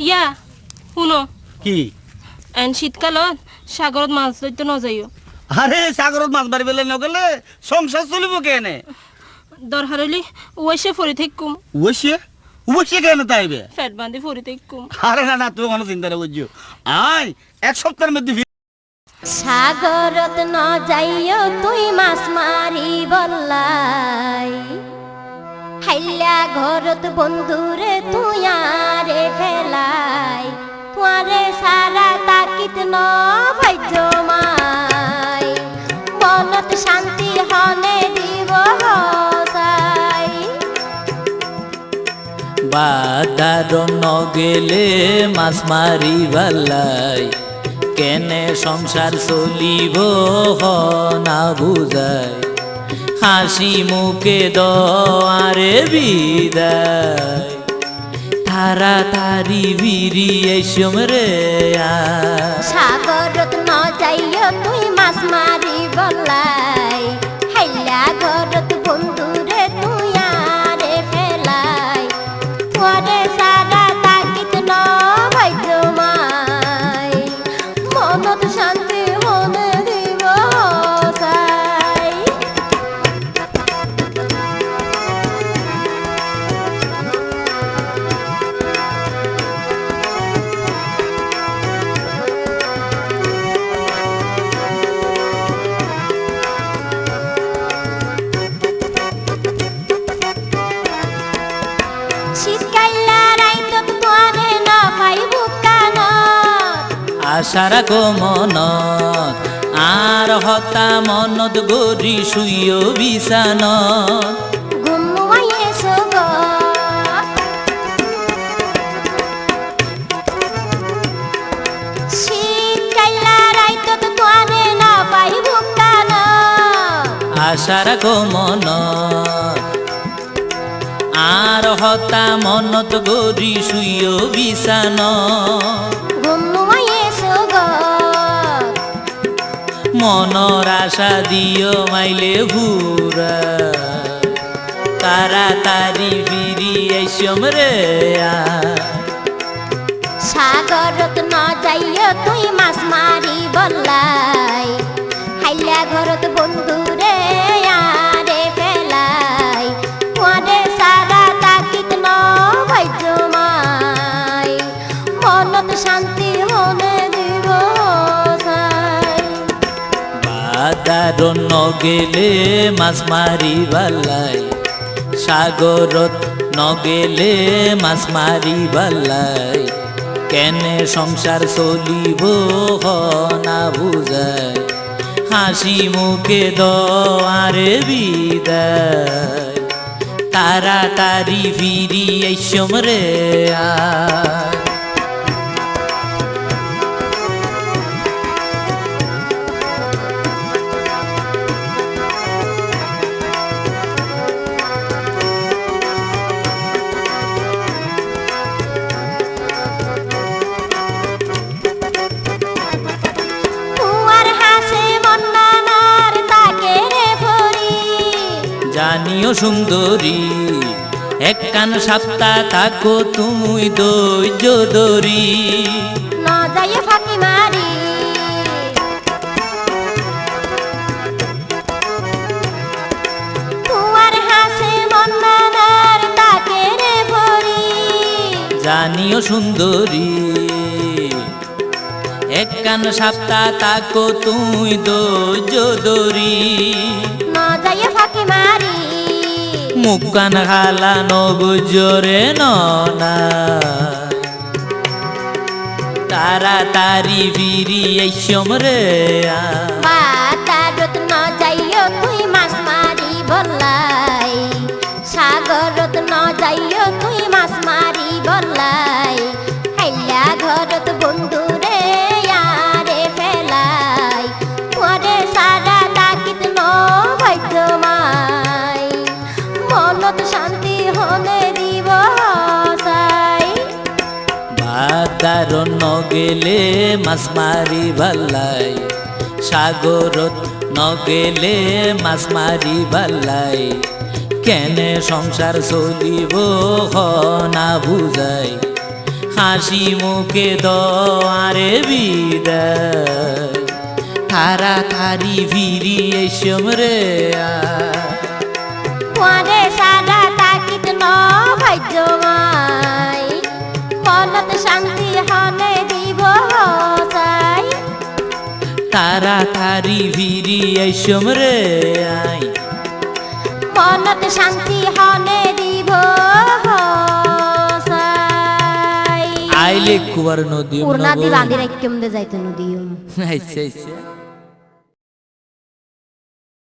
ইয়া শুনো কি এন শীতকালত সাগরত মাছ ধরতে ন যাইও। আরে সাগরত মাছ মারি বেলে নগলে সংসার চলিব কেনে? দরকার হইলে ওইসে ফরি থাকুম, ওইসে ওইসে কেন তাইবে? ফ্যাট বান্ধি ফরি থাকুম। আরে না না, তুই কোনো চিন্তা নেই, বুঝছো আয় এক সপ্তাহের মধ্যে সাগরত ন যাইও তুই মাছ মারি বললাই, হাইলা ঘরত বন্ধুরে তুই আরে ফেলাই, তোয়ারে সারা তাকিত ন ভাইজ মাই, মনত শান্তি হনে দিব হসাই। বাদার নগেলে মাছ মারি বালাই, কেনে সংসার চলিব না বুঝাই, হাসি মুখে দরে বিদায়, তাড়াতাড়ি বিরিয়ে সমরে সাগরত ন যাইও তুই মাছ মারি বললাই, হাইলা ঘরত বন্ধুরে তুই আরে ফেলাই, তোরে সারা তাকিত ন ভাইজ মাই, মনত শান্তি হনে দিব হসাই। শীতকাইলা রাইতত তোরে ন পাইব কানত, আশার গমনত আর হতা মনত গরি শুইও বিছানত, ঘুমাইয়ে সগ শীতকাইলা রাইতত তোরে ন পাইব কানত, আশার গমনত আর হতা মনত গরি শুইও বিছানত, ঘুমাইয়ে সগ মনর আশা দিও মাইলে ভুরা, তাড়াতাড়ি ফিরিয়ে সমরে সাগরত ন যাইও তুই মাছ মারি বললাই, হাইলা ঘরত বন্ধুরে আরে ফেলাই, তোরে সারা তাকিত ন ভাইজ মাই, মনত শান্তি হনে দিব হসাই। বাদার নগেলে মাছ মারি বালাই, সাগরত নগেলে মাছ মারি বালাই, কেনে সংসার চলিব না বুঝাই, হাসি মুখে দরে বিদায়, তাড়াতাড়ি ফিরিয়ে সমরে কুয়ার হাসে মন্নানার তাকে রে ভরি, জানিও সুন্দরী একখান সপ্তাহ থাকো তুমি ধৈর্য ধরি, ন যাইয়ে ফাঁকি মারি, কুয়ার হাসে মন্নানার তাকে রে ভরি, জানিও সুন্দরী একখান সপ্তাহ থাকো তুমি ধৈর্য ধরি, ন যাইয়ে ফাঁকি মারি, মুখান খালা নবজরে ননা, তাড়াতাড়ি ফিরিয়ে সমরে বাতারত ন যাইও তুই মাছ মারি বললাই, সাগরত ন যাইও তুই মাছ মারি বললাই, হাইলা ঘরত বন্ধুরে আরে ফেলাই, তোরে সারা তাকিত ন ভাইজ মাই, মনত শান্তি হনে দিব হসাই। বাদার নগেলে মাছ মারি বালাই, সাগরত নগেলে মাছ মারি বালাই, কেনে সংসার চলিব না বুঝাই, হাসি মুখে দোয়ারে বিদায় তাড়াতাড়ি ফিরি এসম রে পরে সারা তাকিত ন ভাগ্যমাই মনত শান্তি হনে দিব চাই তাড়াতাড়ি ফিরি এসম রে আই মনত শান্তি হনে দিব চাই আইলে কুবার নদী পূর্ণাদি বাঁধি রাখিম দে যাইতে নদী আচ্ছা আচ্ছা